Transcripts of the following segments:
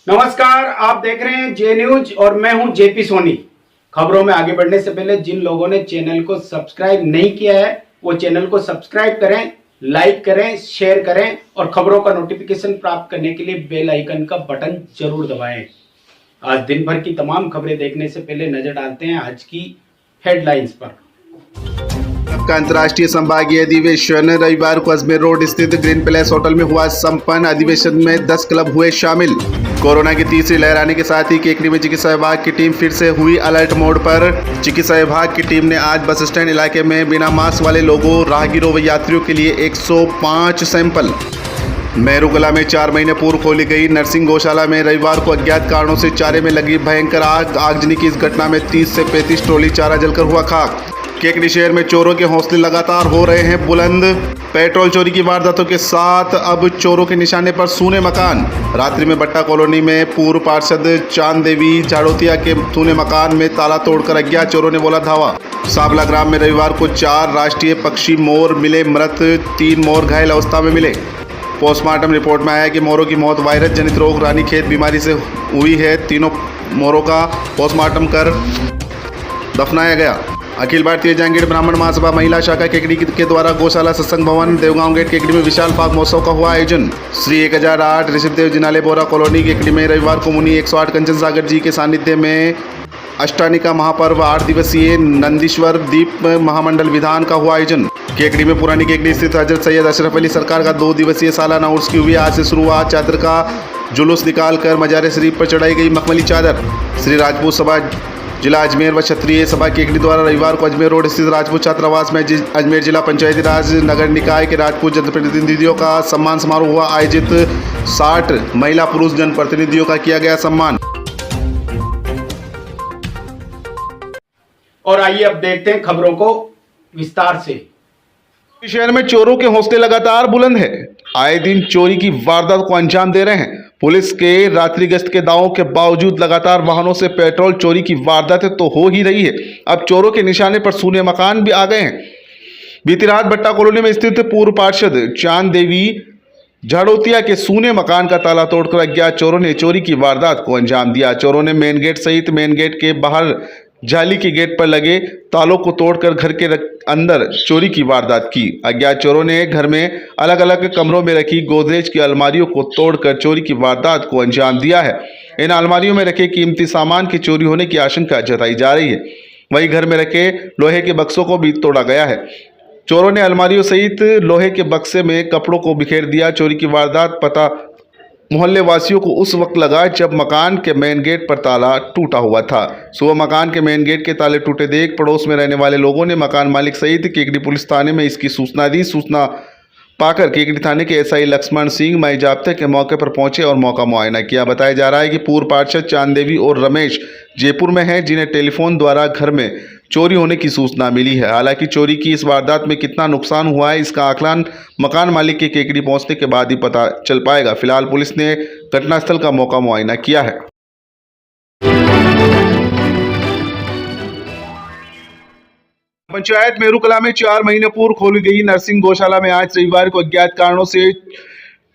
नमस्कार, आप देख रहे हैं जे न्यूज और मैं हूं जेपी सोनी। खबरों में आगे बढ़ने से पहले जिन लोगों ने चैनल को सब्सक्राइब नहीं किया है वो चैनल को सब्सक्राइब करें, लाइक करें, शेयर करें और खबरों का नोटिफिकेशन प्राप्त करने के लिए बेल आइकन का बटन जरूर दबाएं। आज दिन भर की तमाम खबरें देखने से पहले नजर डालते हैं आज की हेडलाइंस पर। का अंतर्राष्ट्रीय संभागीय अधिवेशन रविवार को अजमेर रोड स्थित ग्रीन पैलेस होटल में हुआ संपन्न। अधिवेशन में 10 क्लब हुए शामिल। कोरोना की तीसरी लहर आने के साथ ही केकड़ी में चिकित्सा विभाग की टीम फिर से हुई अलर्ट मोड पर। चिकित्सा विभाग की टीम ने आज बस स्टैंड इलाके में बिना मास्क वाले लोगों, राहगीरों व यात्रियों के लिए 105 सैंपल। मेहरुकला में 4 महीने पूर्व खोली गई नर्सिंग गौशाला में रविवार को अज्ञात कारणों से चारे में लगी भयंकर आगजनी की इस घटना में 30 से 35 ट्रॉली चारा जलकर हुआ खाक। केकड़ी शहर में चोरों के हौसले लगातार हो रहे हैं बुलंद। पेट्रोल चोरी की वारदातों के साथ अब चोरों के निशाने पर सूने मकान। रात्रि में बट्टा कॉलोनी में पूर्व पार्षद चांद देवी झाड़ोतिया के सूने मकान में ताला तोड़कर अज्ञात चोरों ने बोला धावा। साबला ग्राम में रविवार को 4 राष्ट्रीय पक्षी मोर मिले मृत, 3 मोर घायल अवस्था में मिले। पोस्टमार्टम रिपोर्ट में आया कि मोरों की मौत वायरस जनित रोग रानीखेत बीमारी से हुई है। तीनों मोरों का पोस्टमार्टम कर दफनाया गया। अखिल भारतीय जहांगीर ब्राह्मण महासभा महिला शाखा केकड़ी के द्वारा गौशाला सत्संग भवन देवगांव गेट केकड़ी में विशाल फाग महोत्सव का हुआ आयोजन। श्री 1008 ऋषभदेव जिनालय बोरा कॉलोनी केकड़ी में रविवार को मुनि 108 कंचन सागर जी के सानिध्य में अष्टानिका महापर्व 8 दिवसीय नंदीश्वर दीप महामंडल विधान का हुआ आयोजन। केकड़ी में पुरानी केकड़ी स्थित हजरत सैयद अशरफ अली सरकार का 2 दिवसीय सालाना उर्स की हुई आज से शुरुआत। चादर का जुलूस निकालकर मजार शरीफ पर चढ़ाई गई मखमली चादर। श्री राजपूत सभा जिला अजमेर व क्षत्रिय सभा केकड़ी द्वारा रविवार को अजमेर रोड स्थित राजपूत छात्रावास में अजमेर जिला पंचायती राज नगर निकाय के राजपूत जनप्रतिनिधियों का सम्मान समारोह हुआ आयोजित। 60 महिला पुरुष जनप्रतिनिधियों का किया गया सम्मान। और आइए अब देखते हैं खबरों को विस्तार से। शहर में चोरों के हौसले लगातार बुलंद है। आए दिन चोरी की वारदात को अंजाम दे रहे हैं। पुलिस के रात्रि गश्त के दावों के बावजूद लगातार वाहनों से पेट्रोल चोरी की वारदातें तो हो ही रही है। अब चोरों के निशाने पर सूने मकान भी आ गए हैं। बीती रात बट्टा कॉलोनी में स्थित पूर्व पार्षद चांद देवी झाड़ोतिया के सूने मकान का ताला तोड़कर अज्ञात चोरों ने चोरी की वारदात को अंजाम दिया। चोरों ने मेन गेट सहित मेन गेट के बाहर जाली के गेट पर लगे तालों को तोड़कर घर के अंदर चोरी की वारदात की। अज्ञात चोरों ने घर में अलग अलग कमरों में रखी गोदरेज की अलमारियों को तोड़कर चोरी की वारदात को अंजाम दिया है। इन अलमारियों में रखे कीमती सामान की चोरी होने की आशंका जताई जा रही है। वहीं घर में रखे लोहे के बक्सों को भी तोड़ा गया है। चोरों ने अलमारियों सहित लोहे के बक्से में कपड़ों को बिखेर दिया। चोरी की वारदात पता मोहल्ले वासियों को उस वक्त लगा जब मकान के मेन गेट पर ताला टूटा हुआ था। सुबह मकान के मेन गेट के ताले टूटे देख पड़ोस में रहने वाले लोगों ने मकान मालिक सहित केकड़ी पुलिस थाने में इसकी सूचना दी। सूचना पाकर केकड़ी थाने के एसआई लक्ष्मण सिंह मई जाब्ते के मौके पर पहुंचे और मौका मुआयना किया। बताया जा रहा है कि पूर्व पार्षद चांद देवी और रमेश जयपुर में हैं, जिन्हें टेलीफोन द्वारा घर में चोरी होने की सूचना मिली है। हालांकि चोरी की इस वारदात में कितना नुकसान हुआ है इसका आकलन मकान मालिक के केकड़ी पहुंचने के बाद ही पता चल पाएगा। फिलहाल पुलिस ने घटनास्थल का मौका मुआयना किया है। पंचायत मेहरुकला में 4 महीने पूर्व खोली गई नर्सिंग गौशाला में आज रविवार को अज्ञात कारणों से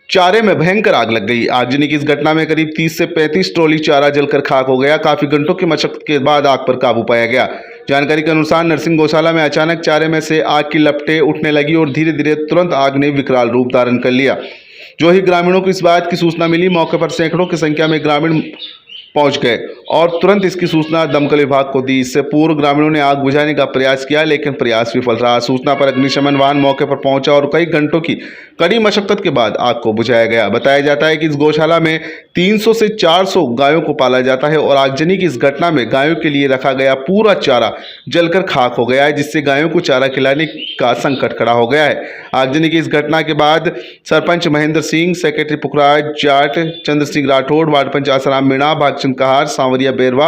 चारे में भयंकर आग लग गई। आगजनी की इस घटना में करीब 30 से 35 ट्रॉली चारा जलकर खाक हो गया। काफी घंटों की मशक्कत के बाद आग पर काबू पाया गया। जानकारी के अनुसार नर्सिंग गौशाला में अचानक चारे में से आग की लपटें उठने लगी और धीरे धीरे तुरंत आग ने विकराल रूप धारण कर लिया। जो ही ग्रामीणों को इस बात की सूचना मिली, मौके पर सैकड़ों की संख्या में ग्रामीण पहुंच गए और तुरंत इसकी सूचना दमकल विभाग को दी। इससे पूर्व ग्रामीणों ने आग बुझाने का प्रयास किया, लेकिन प्रयास विफल रहा। सूचना पर अग्निशमन वाहन मौके पर पहुंचा और कई घंटों की कड़ी मशक्कत के बाद आग को बुझाया गया। बताया जाता है कि इस गौशाला में 300 से 400 गायों को पाला जाता है और आगजनी की इस घटना में गायों के लिए रखा गया पूरा चारा जलकर खाक हो गया है, जिससे गायों को चारा खिलाने का संकट खड़ा हो गया है। आगजनी की इस घटना के बाद सरपंच महेंद्र सिंह, सेक्रेटरी पुखराज जाट, चंद्र सिंह राठौड़, वार्ड पंच आसाराम मीणा, भागचंद कहार, सांवरिया बेरवा,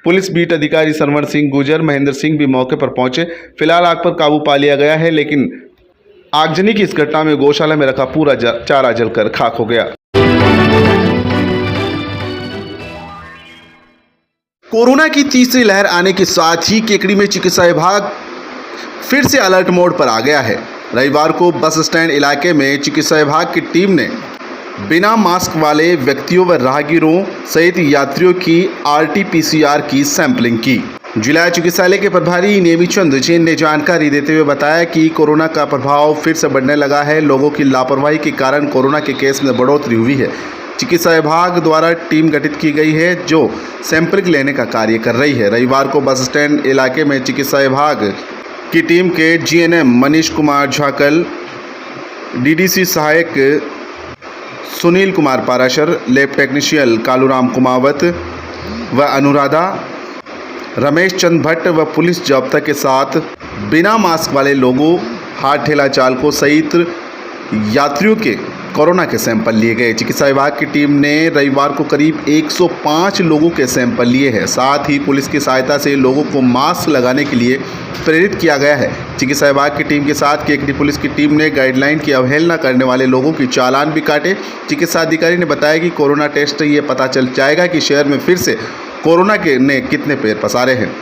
पुलिस बीट अधिकारी सरवण सिंह गुजर, महेंद्र सिंह भी मौके पर पहुंचे। फिलहाल आग पर काबू पा लिया गया है, लेकिन आगजनी की इस घटना में गौशाला में रखा पूरा चारा जलकर खाक हो गया। कोरोना की तीसरी लहर आने के साथ ही केकड़ी में चिकित्सा विभाग फिर से अलर्ट मोड पर आ गया है। रविवार को बस स्टैंड इलाके में चिकित्सा विभाग की टीम ने बिना मास्क वाले व्यक्तियों व राहगीरों सहित यात्रियों की RT-PCR की सैंपलिंग की। जिला चिकित्सालय के प्रभारी नेमीचंद जैन ने जानकारी देते हुए बताया कि कोरोना का प्रभाव फिर से बढ़ने लगा है। लोगों की लापरवाही के कारण कोरोना के केस में बढ़ोतरी हुई है। चिकित्सा विभाग द्वारा टीम गठित की गई है जो सैंपलिंग लेने का कार्य कर रही है। रविवार को बस स्टैंड इलाके में चिकित्सा विभाग की टीम के GNM मनीष कुमार झाकल, DDC सहायक सुनील कुमार पाराशर, लैब टेक्नीशियन कालूराम कुमावत व अनुराधा, रमेश चंद भट्ट व पुलिस जाब्ता के साथ बिना मास्क वाले लोगों, हाथ ठेला चालकों सहित यात्रियों के कोरोना के सैंपल लिए गए। चिकित्सा विभाग की टीम ने रविवार को करीब 105 लोगों के सैंपल लिए हैं। साथ ही पुलिस की सहायता से लोगों को मास्क लगाने के लिए प्रेरित किया गया है। चिकित्सा विभाग की टीम के साथ केकड़ी पुलिस की टीम ने गाइडलाइन की अवहेलना करने वाले लोगों की चालान भी काटे। चिकित्सा अधिकारी ने बताया कि कोरोना टेस्ट ये पता चल जाएगा कि शहर में फिर से कोरोना के ने कितने पैर पसारे हैं।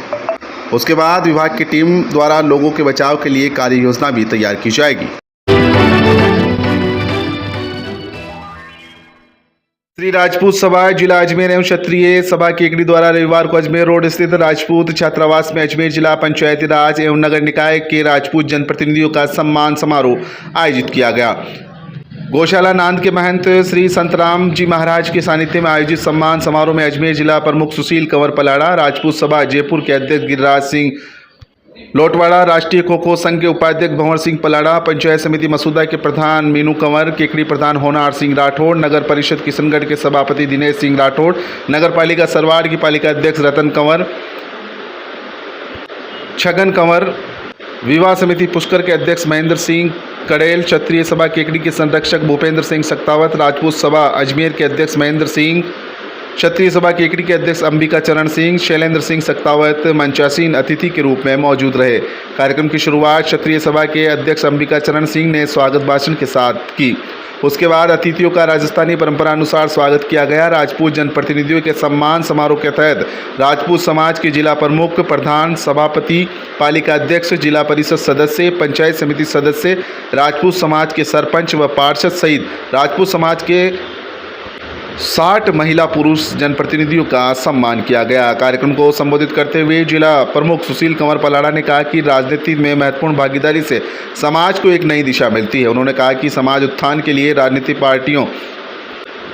उसके बाद विभाग की टीम द्वारा लोगों के बचाव के लिए कार्य योजना भी तैयार की जाएगी। श्री राजपूत सभा जिला अजमेर एवं क्षत्रिय सभा केकड़ी द्वारा रविवार को अजमेर रोड स्थित राजपूत छात्रावास में अजमेर जिला पंचायती राज एवं नगर निकाय के राजपूत जनप्रतिनिधियों का सम्मान समारोह आयोजित किया गया। गौशाला नांद के महंत श्री संतराम जी महाराज के सानिध्य में आयोजित सम्मान समारोह में अजमेर जिला प्रमुख सुशील कंवर पलाड़ा, राजपूत सभा जयपुर के अध्यक्ष गिरिराज सिंह लोटवाड़ा, राष्ट्रीय खो खो संघ के उपाध्यक्ष भंवर सिंह पलाड़ा, पंचायत समिति मसूदा के प्रधान मीनू कंवर, केकड़ी प्रधान होनार सिंह राठौड़, नगर परिषद किशनगढ़ के सभापति दिनेश सिंह राठौड़, नगर पालिका सरवाड़ की पालिका अध्यक्ष रतन कंवर, छगन कंवर, विवाह समिति पुष्कर के अध्यक्ष महेंद्र सिंह कड़ेल, क्षत्रिय सभा केकड़ी के संरक्षक भूपेंद्र सिंह सक्तावत, राजपूत सभा अजमेर के अध्यक्ष महेंद्र सिंह, क्षत्रिय सभा केकड़ी के अध्यक्ष अंबिका चरण सिंह, शैलेंद्र सिंह सक्तावत मंचासीन अतिथि के रूप में मौजूद रहे। कार्यक्रम की शुरुआत क्षत्रिय सभा के अध्यक्ष अंबिका चरण सिंह ने स्वागत भाषण के साथ की। उसके बाद अतिथियों का राजस्थानी परंपरा अनुसार स्वागत किया गया। राजपूत जनप्रतिनिधियों के सम्मान समारोह के तहत राजपूत समाज के जिला प्रमुख, प्रधान, सभापति, पालिका अध्यक्ष, जिला परिषद सदस्य, पंचायत समिति सदस्य, राजपूत समाज के सरपंच व पार्षद सहित राजपूत समाज के 60 महिला पुरुष जनप्रतिनिधियों का सम्मान किया गया। कार्यक्रम को संबोधित करते हुए जिला प्रमुख सुशील कंवर पलाड़ा ने कहा कि राजनीति में महत्वपूर्ण भागीदारी से समाज को एक नई दिशा मिलती है। उन्होंने कहा कि समाज उत्थान के लिए राजनीतिक पार्टियों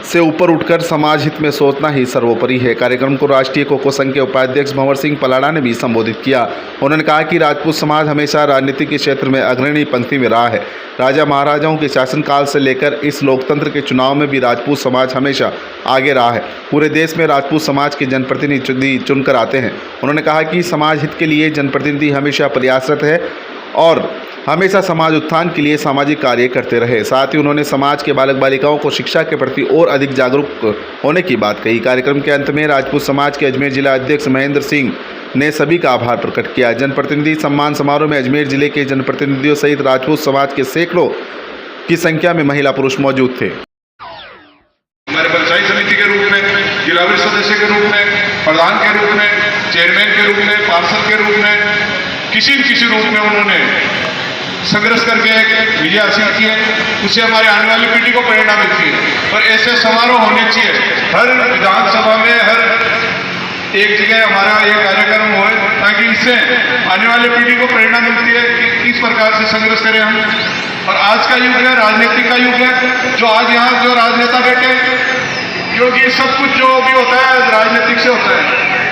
से ऊपर उठकर समाज हित में सोचना ही सर्वोपरि है। कार्यक्रम को राष्ट्रीय खो खो संघ के उपाध्यक्ष भंवर सिंह पलाड़ा ने भी संबोधित किया। उन्होंने कहा कि राजपूत समाज हमेशा राजनीति के क्षेत्र में अग्रणी पंक्ति में रहा है। राजा महाराजाओं के शासनकाल से लेकर इस लोकतंत्र के चुनाव में भी राजपूत समाज हमेशा आगे रहा है। पूरे देश में राजपूत समाज के जनप्रतिनिधि चुनकर आते हैं। उन्होंने कहा कि समाज हित के लिए जनप्रतिनिधि हमेशा प्रयासरत है और हमेशा समाज उत्थान के लिए सामाजिक कार्य करते रहे। साथ ही उन्होंने समाज के बालक बालिकाओं को शिक्षा के प्रति और अधिक जागरूक होने की बात कही। कार्यक्रम के अंत में राजपूत समाज के अजमेर जिला अध्यक्ष महेंद्र सिंह ने सभी का आभार प्रकट किया। जनप्रतिनिधि सम्मान समारोह में अजमेर जिले के जनप्रतिनिधियों सहित राजपूत समाज के सैकड़ों की संख्या में महिला पुरुष मौजूद थे। हमारे पंचायत समिति के रूप में, जिला परिषद सदस्य के रूप में, प्रधान के रूप में, चेयरमैन के रूप में, पार्षद के रूप में, किसी न किसी रूप में उन्होंने संघर्ष करके एक विजय हासिल की है। उससे हमारे आने वाली पीढ़ी को प्रेरणा मिलती है। और ऐसे समारोह होने चाहिए हर विधानसभा में, हर एक जगह हमारा ये कार्यक्रम हो, ताकि इससे आने वाली पीढ़ी को प्रेरणा मिलती है कि किस प्रकार से संघर्ष करें हम। और आज का युग है, राजनीति का युग है। जो आज यहाँ जो राजनेता बैठे, क्योंकि सब कुछ जो भी होता है राजनीतिक से होता है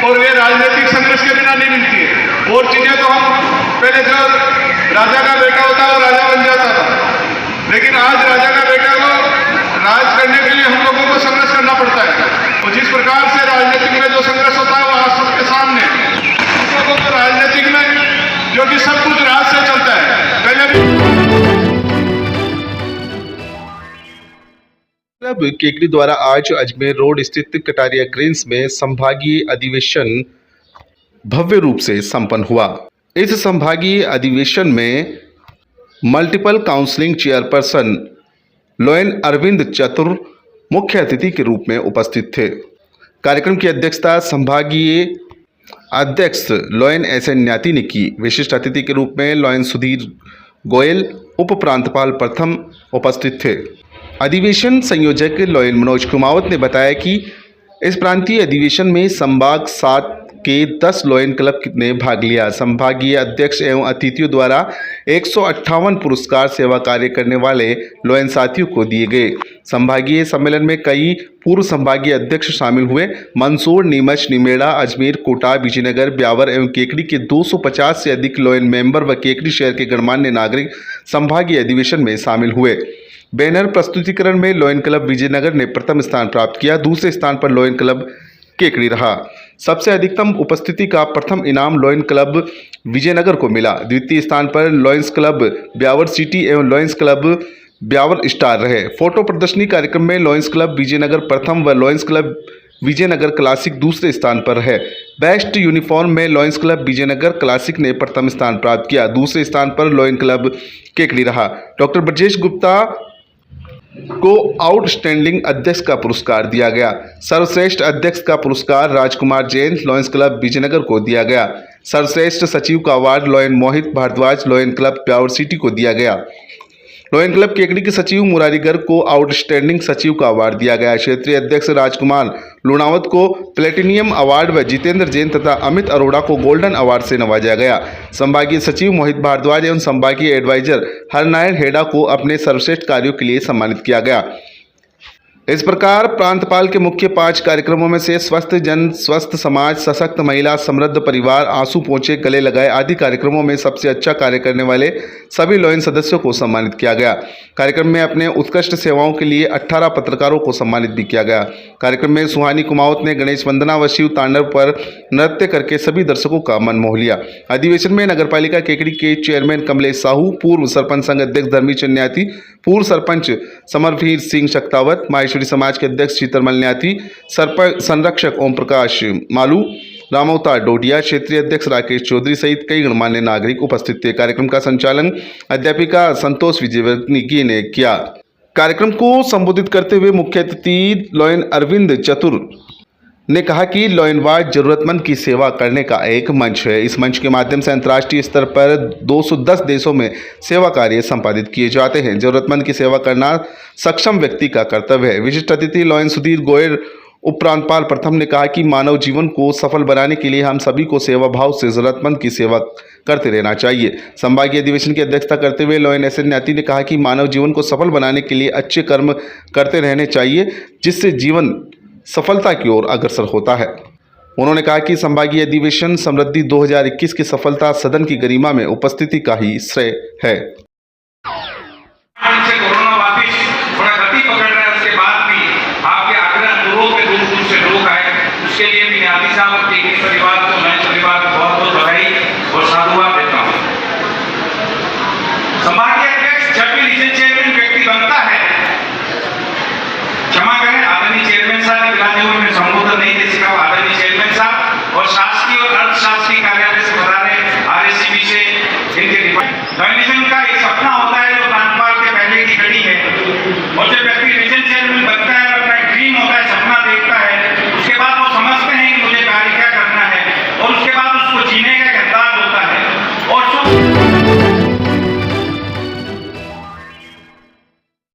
और ये राजनीतिक संघर्ष के बिना नहीं मिलती है। और चीजें तो हम पहले जो राजा का बेटा होता है वो राजा बन जाता था, लेकिन आज राजा का बेटा को राज करने के लिए हम लोगों को संघर्ष करना पड़ता है। और जिस प्रकार से राजनीतिक में जो संघर्ष होता है वो आज सबके सामने हम लोगों को राजनीतिक में, क्योंकि सब कुछ राज से चलता है। पहले केकड़ी द्वारा आज अजमेर रोड स्थित कटारिया ग्रीन्स में संभागीय अधिवेशन भव्य रूप से संपन्न हुआ। इस संभागीय अधिवेशन में multiple counselling chairperson lion Arvind Chatur मुख्य अतिथि के रूप में उपस्थित थे। कार्यक्रम की अध्यक्षता संभागीय अध्यक्ष लोयन SN न्याती ने की। विशिष्ट अतिथि के रूप में लोयन सुधीर गोयल, उप प्रांतपाल प्रथम उपस्थित थे। अधिवेशन संयोजक लॉयन मनोज कुमावत ने बताया कि इस प्रांतीय अधिवेशन में संभाग 7 के 10 लॉयन क्लब ने भाग लिया। संभागीय अध्यक्ष एवं अतिथियों द्वारा 158 पुरस्कार सेवा कार्य करने वाले लॉयन साथियों को दिए गए। संभागीय सम्मेलन में कई पूर्व संभागीय अध्यक्ष शामिल हुए। मंदसौर, नीमच, निमेड़ा, अजमेर, कोटा, विजयनगर, ब्यावर एवं केकड़ी के 250 से अधिक लॉयन मेंबर व केकड़ी शहर के गणमान्य नागरिक संभागीय अधिवेशन में शामिल हुए। बैनर प्रस्तुतिकरण में लॉयन क्लब विजयनगर ने प्रथम स्थान प्राप्त किया। दूसरे स्थान पर लॉयन क्लब केकड़ी रहा। सबसे अधिकतम उपस्थिति का प्रथम इनाम लॉयन क्लब विजयनगर को मिला। द्वितीय स्थान पर लॉयंस क्लब ब्यावर सिटी एवं लॉयंस क्लब ब्यावर स्टार रहे। फोटो प्रदर्शनी कार्यक्रम में लॉयंस क्लब विजयनगर प्रथम व लॉयंस क्लब विजयनगर क्लासिक दूसरे स्थान पर है। बेस्ट यूनिफॉर्म में लॉयंस क्लब विजयनगर क्लासिक ने प्रथम स्थान प्राप्त किया। दूसरे स्थान पर लॉयन क्लब केकड़ी रहा। डॉक्टर ब्रजेश गुप्ता को आउटस्टैंडिंग अध्यक्ष का पुरस्कार दिया गया। सर्वश्रेष्ठ अध्यक्ष का पुरस्कार राजकुमार जैन लॉयंस क्लब विजयनगर को दिया गया। सर्वश्रेष्ठ सचिव का award Lion Mohit Bhardwaj Lion Club Beawar city को दिया गया। लॉयन क्लब केकड़ी के सचिव मुरारी गर्ग को आउटस्टैंडिंग सचिव का अवार्ड दिया गया। क्षेत्रीय अध्यक्ष राजकुमार लुणावत को प्लेटिनियम अवार्ड व जितेंद्र जैन तथा अमित अरोड़ा को गोल्डन अवार्ड से नवाजा गया। संभागीय सचिव मोहित भारद्वाज एवं संभागीय एडवाइजर हरनारायण हेडा को अपने सर्वश्रेष्ठ कार्यों के लिए सम्मानित किया गया। इस प्रकार प्रांतपाल के मुख्य 5 कार्यक्रमों में से स्वस्थ जन, स्वस्थ समाज, सशक्त महिला, समृद्ध परिवार, आंसू पोंछे, गले लगाए आदि कार्यक्रमों में सबसे अच्छा कार्य करने वाले सभी लॉयन सदस्यों को सम्मानित किया गया। कार्यक्रम में अपने उत्कृष्ट सेवाओं के लिए 18 पत्रकारों को सम्मानित भी किया गया। कार्यक्रम में सुहानी कुमावत ने गणेश वंदना व शिव तांडव पर नृत्य करके सभी दर्शकों का मन मोह लिया। अधिवेशन में नगरपालिका केकड़ी के चेयरमैन कमलेश साहू, पूर्व सरपंच संघ अध्यक्ष धर्मीचंद न्याती, पूर्व सरपंच समरवीर सिंह शक्तावत, माहेश्वरी समाज के अध्यक्ष शीतलमल न्याती, सरपंच संरक्षक ओम प्रकाश मालू, रामवतार डोडिया, क्षेत्रीय अध्यक्ष राकेश चौधरी सहित कई गणमान्य नागरिक उपस्थित थे। कार्यक्रम का संचालन अध्यापिका संतोष विजयवर्गीय ने किया। कार्यक्रम को संबोधित करते हुए मुख्य अतिथि लॉयन अरविंद चतुर ने कहा कि लॉयनवाद जरूरतमंद की सेवा करने का एक मंच है। इस मंच के माध्यम से अंतर्राष्ट्रीय स्तर पर 210 देशों में सेवा कार्य संपादित किए जाते हैं। जरूरतमंद की सेवा करना सक्षम व्यक्ति का कर्तव्य है। विशिष्ट अतिथि लॉयन सुधीर गोयल उपप्रांतपाल प्रथम ने कहा कि मानव जीवन को सफल बनाने के लिए हम सभी को सेवा भाव से जरूरतमंद की सेवा करते रहना चाहिए। संभागीय अधिवेशन की अध्यक्षता करते हुए लॉयन एस एन न्याती ने कहा कि मानव जीवन को सफल बनाने के लिए अच्छे कर्म करते रहने चाहिए, जिससे जीवन सफलता की ओर अग्रसर होता है। उन्होंने कहा कि संभागीय अधिवेशन समृद्धि 2021 की सफलता सदन की गरिमा में उपस्थिति का ही श्रेय है। कोरोना वापिस थोड़ा गति पकड़ रहा है, उसके बाद भी आपके आग्रह अनुरोध पे दूर से लोग आए, उसके लिए भी न्याती साहब और केकड़ी परिवार को, मैं परिवार को बहुत बहुत बधाई और साधुवाद देता हूँ। संभागीय अध्यक्ष जब भी रीजन चेयरमैन व्यक्ति बनता है, क्षमा करें आदरणीय चेयरमैन साहब, मैं संबोधन नहीं दे सका, आदरणीय चेयरमैन साहब और शासकीय और अर्धशासकीय कार्यालय से बता रहे RSCB से इनके डिपार्टमेंट का एक सपना होता है जो प्रांतपाल के पहले की घड़ी है, और जब व्यक्ति रीजन चेयरमैन बनता है और अपना एक ड्रीम होता है, सपना देखता है, उसके बाद वो समझते हैं कि मुझे कार्य क्या करना है, और उसके बाद उसको जीने का एक अंदाज होता है। और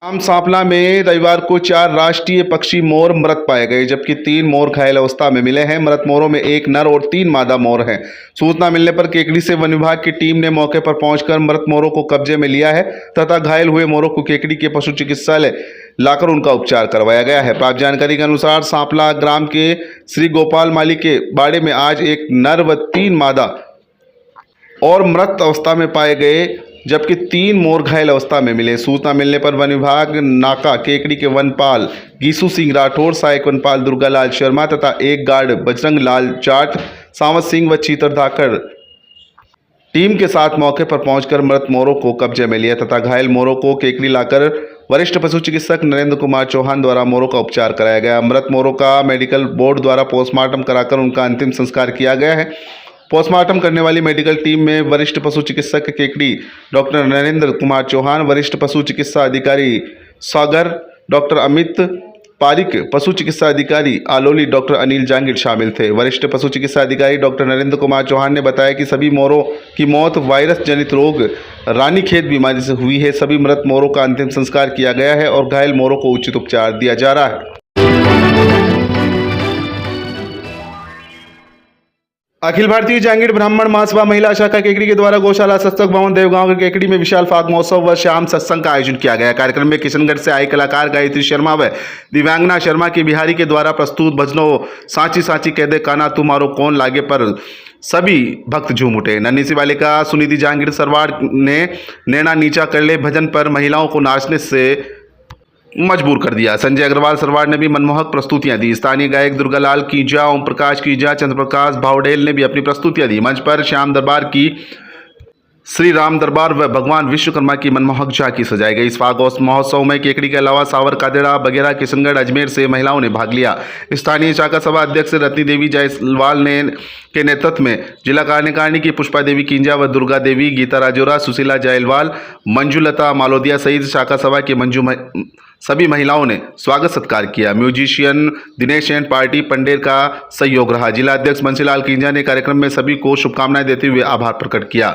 आम सांपला में रविवार को 4 राष्ट्रीय पक्षी मोर मृत पाए गए, जबकि 3 मोर घायल अवस्था में मिले हैं। मृत मोरों में 1 नर और 3 मादा मोर हैं। सूचना मिलने पर केकड़ी से वन विभाग की टीम ने मौके पर पहुंचकर मृत मोरों को कब्जे में लिया है तथा घायल हुए मोरों को केकड़ी के पशु चिकित्सालय लाकर उनका उपचार करवाया गया है। प्राप्त जानकारी के अनुसार सांपला ग्राम के श्री गोपाल माली के बाड़े में आज 1 नर व 3 मादा और मृत अवस्था में पाए गए, जबकि 3 मोर घायल अवस्था में मिले। सूचना मिलने पर वन विभाग नाका केकड़ी के वनपाल गीसू सिंह राठौर, सहायक वनपाल दुर्गालाल शर्मा तथा एक गार्ड बजरंग लाल जाट, सावंत सिंह व चीतर धाकर टीम के साथ मौके पर पहुंचकर मृत मोरों को कब्जे में लिया तथा घायल मोरों को केकड़ी लाकर वरिष्ठ पशु चिकित्सक नरेंद्र कुमार चौहान द्वारा मोरों का उपचार कराया गया। मृत मोरों का मेडिकल बोर्ड द्वारा पोस्टमार्टम कराकर उनका अंतिम संस्कार किया गया है। पोस्टमार्टम करने वाली मेडिकल टीम में वरिष्ठ पशु चिकित्सक केकड़ी डॉक्टर नरेंद्र कुमार चौहान, वरिष्ठ पशु चिकित्सा अधिकारी सागर डॉक्टर अमित पारिक पशु चिकित्सा अधिकारी आलोली डॉक्टर अनिल जांगिड़ शामिल थे। वरिष्ठ पशु चिकित्सा अधिकारी डॉक्टर नरेंद्र कुमार चौहान ने बताया कि सभी मोरों की मौत वायरस जनित रोग रानीखेत बीमारी से हुई है। सभी मृत मोरों का अंतिम संस्कार किया गया है और घायल मोरों को उचित उपचार दिया जा रहा है। अखिल भारतीय जांगिड़ ब्राह्मण महासभा महिला शाखा केकड़ी के द्वारा गौशाला सत्संग भवन देवगांव के केकड़ी में विशाल फाग महोत्सव व श्याम सत्संग का आयोजन किया गया। कार्यक्रम में किशनगढ़ से आई कलाकार गायत्री शर्मा व दिव्यांगना शर्मा के बिहारी के द्वारा प्रस्तुत भजनों सांची सांची कहदे काना तुम्हारो कौन लागे पर सभी भक्त झूम उठे। नन्ही सी बालिका सुनिधि जांगिड़ सरवाड़ ने नैना नीचा कर ले भजन पर महिलाओं को नाचने से मजबूर कर दिया। संजय अग्रवाल सरवाड़ ने भी मनमोहक प्रस्तुतियां दी। स्थानीय गायक दुर्गालाल कीजा, ओम प्रकाश कीजा, चंद्रप्रकाश भावडेल ने भी अपनी प्रस्तुतियां दी। मंच पर श्याम दरबार की श्री राम दरबार व भगवान विश्वकर्मा की मनमोहक झांकी सजाई गई। इस फाग महोत्सव में केकड़ी के अलावा सावर कादेड़ा बगेरा किशनगढ़ अजमेर से महिलाओं ने भाग लिया। स्थानीय शाखा सभा अध्यक्ष रत्नी देवी जायसवाल के नेतृत्व में जिला कार्यकारिणी की पुष्पा देवी किंजा व दुर्गा देवी, गीता राजोरा, सुशीला जायलवाल, मंजुलता मालोदिया सहित शाखा सभा के सभी महिलाओं ने स्वागत सत्कार किया। Musician Dinesh and party Pander का सहयोग रहा। जिला अध्यक्ष बंसीलाल किंजा ने कार्यक्रम में सभी को शुभकामनाएं देते हुए आभार प्रकट किया।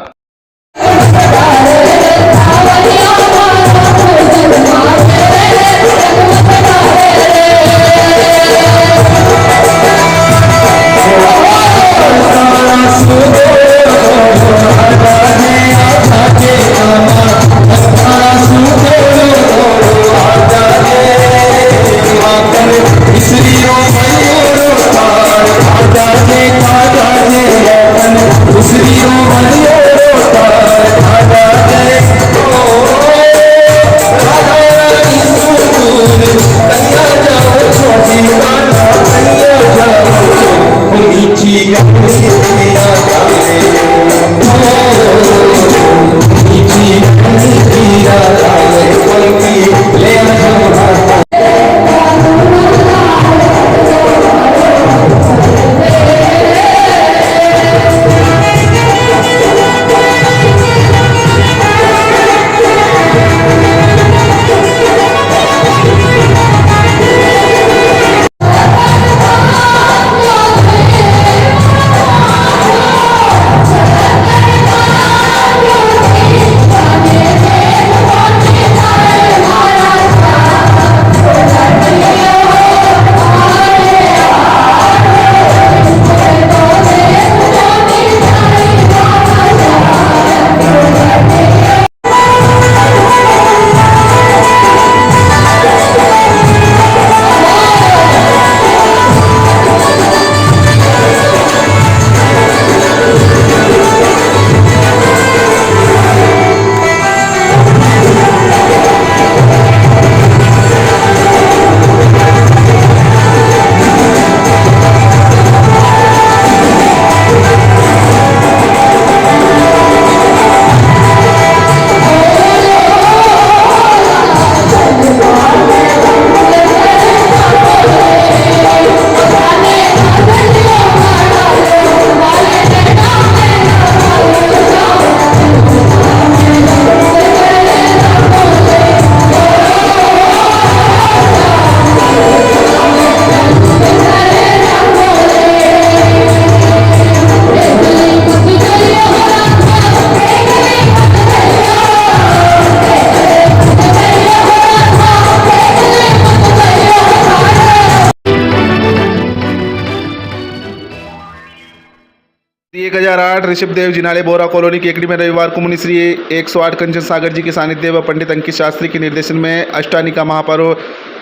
श्री 1008 ऋषभदेव जिनाले बोरा कॉलोनी केकड़ी में रविवार को मुनि श्री 108 कंचन सागर जी के सानिध्य व पंडित अंकित शास्त्री के निर्देशन में अष्टानिका महापर्व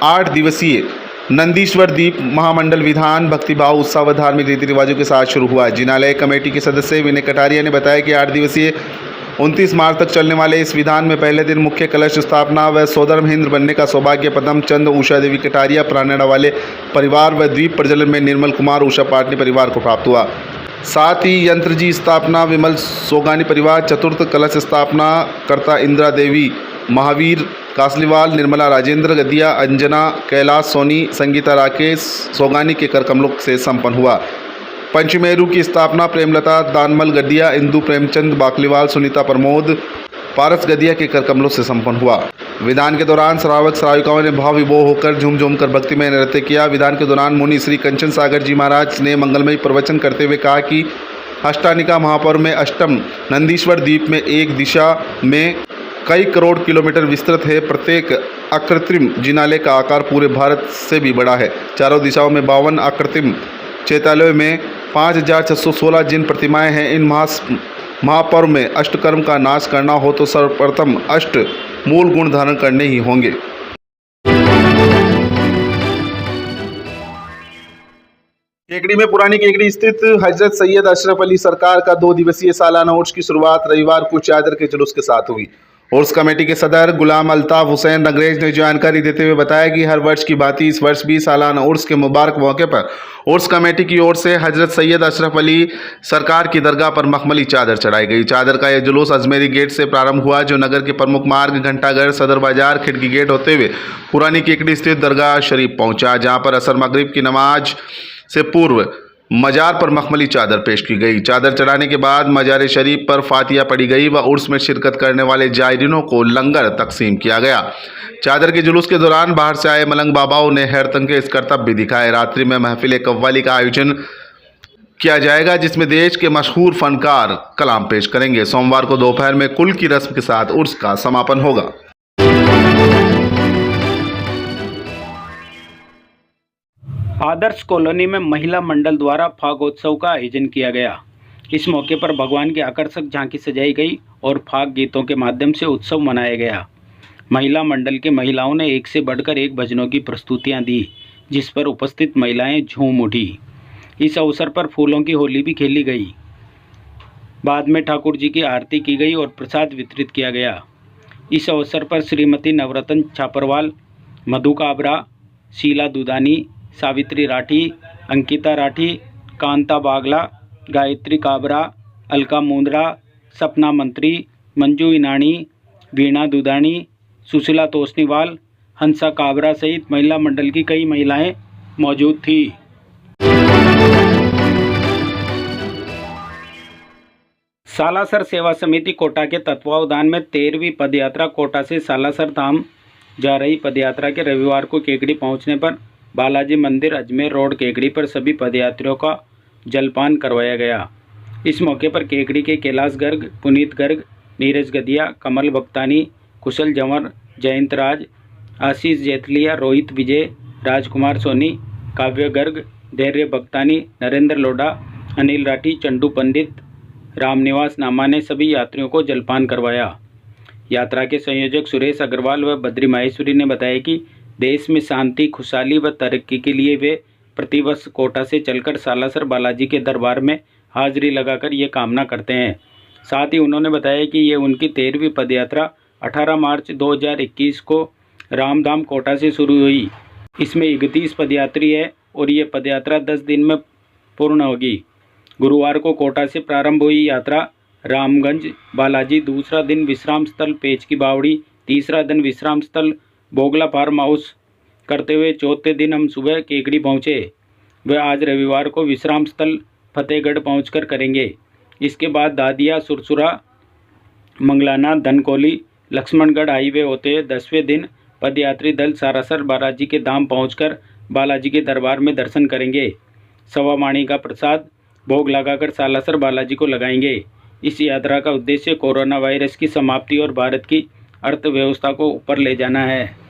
8 दिवसीय नंदीश्वर दीप महामंडल विधान भक्तिभाव उत्साह व धार्मिक रीति रिवाजों के साथ शुरू हुआ। जिनालय कमेटी के सदस्य विनय कटारिया ने बताया कि 8 दिवसीय 29 मार्च तक चलने वाले इस विधान में पहले दिन मुख्य कलश स्थापना व सोदर महेंद्र बनने का सौभाग्य पदम चंद उषा देवी कटारिया प्राणेड़ा वाले परिवार व द्वीप प्रज्वलन में निर्मल कुमार उषा पाटनी परिवार को प्राप्त हुआ। साथ ही यंत्र जी स्थापना विमल सोगानी परिवार, चतुर्थ कलश स्थापना कर्ता इंदिरा देवी, महावीर कासलीवाल, निर्मला राजेंद्र गदिया, अंजना कैलाश सोनी, संगीता राकेश सोगानी के करकमलों से संपन्न हुआ। पंचमेरु की स्थापना प्रेमलता दानमल गदिया, इंदु प्रेमचंद बाकलीवाल, सुनीता प्रमोद, पारस गदिया के करकमलों से संपन्न हुआ। विधान के दौरान श्रावक श्राविकाओं ने भाव विभोर होकर झूम झूम कर भक्ति में नृत्य किया। विधान के दौरान मुनि श्री कंचन सागर जी महाराज ने मंगलमयी प्रवचन करते हुए कहा कि अष्टानिका महापर्व में अष्टम नंदीश्वर द्वीप में एक दिशा में कई करोड़ किलोमीटर विस्तृत है। प्रत्येक अकृत्रिम जिनालय का आकार पूरे भारत से भी बड़ा है। चारों दिशाओं में 52 अकृत्रिम चैत्यालयों में 5616 जिन प्रतिमाएं हैं। इन महापर्व में अष्टकर्म का नाश करना हो तो सर्वप्रथम अष्ट मूल गुण धारण करने ही होंगे। केकड़ी में पुरानी केकड़ी स्थित हजरत सैयद अशरफ अली सरकार का 2 दिवसीय सालाना उर्स की शुरुआत रविवार को चादर के जुलूस के साथ हुई। उर्स कमेटी के सदर गुलाम अल्ताफ हुसैन अंग्रेज ने जानकारी देते हुए बताया कि हर वर्ष की भांति इस वर्ष भी सालाना उर्स के मुबारक मौके पर उर्स कमेटी की ओर से हजरत सैयद अशरफ अली सरकार की दरगाह पर मखमली चादर चढ़ाई गई। चादर का यह जुलूस अजमेरी गेट से प्रारंभ हुआ, जो नगर के प्रमुख मार्ग घंटाघर, सदर बाजार, खिड़की गेट होते हुए पुरानी केकड़ी स्थित दरगाह शरीफ पहुंचा, जहां पर असर मगरिब की नमाज से पूर्व मजार पर मखमली चादर पेश की गई। चादर चढ़ाने के बाद मजार शरीफ पर फातिया पढ़ी गई व उर्स में शिरकत करने वाले जायरीनों को लंगर तकसीम किया गया। चादर के जुलूस के दौरान बाहर से आए मलंग बाबाओं ने हैरतन के इस करतब भी दिखाए। रात्रि में महफिल कव्वाली का आयोजन किया जाएगा, जिसमें देश के मशहूर फनकार कलाम पेश करेंगे। सोमवार को दोपहर में कुल की रस्म के साथ उर्स का समापन होगा। आदर्श कॉलोनी में महिला मंडल द्वारा फागोत्सव का आयोजन किया गया। इस मौके पर भगवान की आकर्षक झांकी सजाई गई और फाग गीतों के माध्यम से उत्सव मनाया गया। महिला मंडल की महिलाओं ने एक से बढ़कर एक भजनों की प्रस्तुतियां दी, जिस पर उपस्थित महिलाएं झूम उठी। इस अवसर पर फूलों की होली भी खेली गई। बाद में ठाकुर जी की आरती की गई और प्रसाद वितरित किया गया। इस अवसर पर श्रीमती नवरत्न छापरवाल, मधु काबरा, शीला दुदानी, सावित्री राठी, अंकिता राठी, कांता बागला, गायत्री काबरा, अलका मुंद्रा, सपना मंत्री, मंजू इनानी, वीणा दुदानी, सुशीला तोसनीवाल, हंसा काबरा सहित महिला मंडल की कई महिलाएं मौजूद थी। सालासर सेवा समिति कोटा के तत्वावधान में 13वीं पदयात्रा कोटा से सालासर धाम जा रही पदयात्रा के रविवार को केकड़ी पहुंचने पर बालाजी मंदिर अजमेर रोड केकड़ी पर सभी पदयात्रियों का जलपान करवाया गया। इस मौके पर केकड़ी के कैलाश गर्ग, पुनीत गर्ग, नीरज गदिया, कमल भक्तानी, कुशल जंवर, जयंत राज, आशीष जेतलिया, रोहित विजय, राजकुमार सोनी, काव्य गर्ग, धैर्य भक्तानी, नरेंद्र लोढ़ा, अनिल राठी, चंडू पंडित, रामनिवास नामा ने सभी यात्रियों को जलपान करवाया। यात्रा के संयोजक सुरेश अग्रवाल व बद्री माहेश्वरी ने बताया कि देश में शांति, खुशहाली व तरक्की के लिए वे प्रतिवर्ष कोटा से चलकर सालासर बालाजी के दरबार में हाजिरी लगाकर ये कामना करते हैं। साथ ही उन्होंने बताया कि ये उनकी 13वीं पदयात्रा 18 मार्च 2021 को रामधाम कोटा से शुरू हुई। इसमें 31 पदयात्री है और ये पदयात्रा 10 दिन में पूर्ण होगी। गुरुवार को कोटा से प्रारंभ हुई यात्रा रामगंज बालाजी, दूसरा दिन विश्राम स्थल पेच की बावड़ी, तीसरा दिन विश्राम स्थल बोगला फार्म हाउस करते हुए चौथे दिन हम सुबह केकड़ी पहुँचे। वे आज रविवार को विश्राम स्थल फतेहगढ़ पहुंचकर करेंगे। इसके बाद दादिया, सुरसुरा, मंगलाना, धनकोली, लक्ष्मणगढ़ हाईवे होते हुए 10वें दिन पदयात्री दल सालासर बालाजी के धाम पहुंचकर बालाजी के दरबार में दर्शन करेंगे। सवा माणी का प्रसाद भोग लगाकर सालासर बालाजी को लगाएंगे। इस यात्रा का उद्देश्य कोरोना वायरस की समाप्ति और भारत की अर्थव्यवस्था को ऊपर ले जाना है।